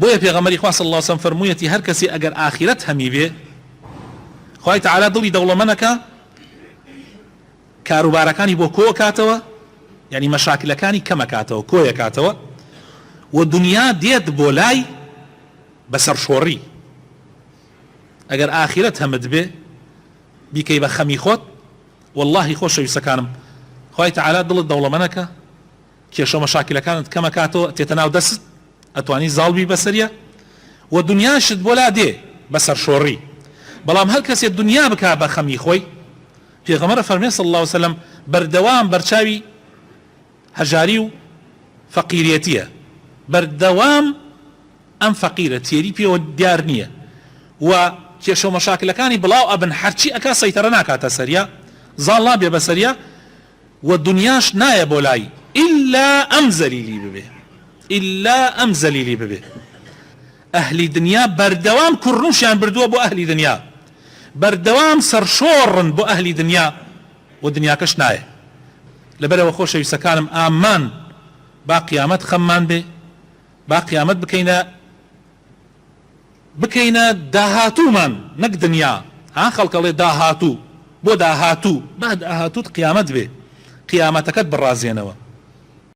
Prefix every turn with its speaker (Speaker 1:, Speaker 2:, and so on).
Speaker 1: بۆیە پێغەمبەری خوا صلی الله علیه وسلم فەرموویەتی هەر کەسێ ئەگەر ئاخرەت هەمی بێ خوای تعالی دڵی دەوڵەمەندەکە کاروبارەکانی بۆ کۆ کاتەوە یعنی مەشاکلەکانی کەمەکاتەوە کۆیەکاتەوە و دنیا دێت بۆ لای بەسەر شۆڕی ئەگەر ئاخرەت هەمت بێ بیکەی بە خەمی خۆت واللهی خۆشەویستەکانم خوای تعالی دڵت دەوڵەمەندەکە کێشە مەشاکلەکانت کەمەکاتەوە تێتە ناو دەست ئەتوانی زاڵبی بەسەریە و دنیاشت بۆ لا دێ بەسەر شۆڕی بەڵام هەر کەسێ دنیا بکا بە خەمی خۆی پێغەمبەر فەرمێ صلی الله علیه وسلم بەردەوام بەرچاوی هەژاری و فەقیریەتیە بەردەوام ئەم فەقیرە تێری پێوە دیار نییە و کێشە و مەشاکلەکانی بڵاو ئەبن هەرچی ئەکا سەیتەرە ناکاتە سەریە زاڵ نابێ بەسەریە و دنیاش نایە بۆ لای ئیلا ئەم زەلیلی ببێ ئیلا ئەم زەلیلی ببێ ئەهلی دنیا بەردەوام کوڕنووشیان بردووە بۆ ئەهلی دنیا بەردەوام سەرشۆڕن بۆ ئەهلی دنیا و دنیاکەش نایە لەبەرەوە خۆشەویستەکانم ئامان با قیامەت خەممان بێ با قیامەت بکەینە داهاتوومان نەک دنیا ها خەڵکەڵێ داهاتوو بۆ داهاتوو با داهاتووت قیامەت بێ قیامەتەکەت بڕازێنەوە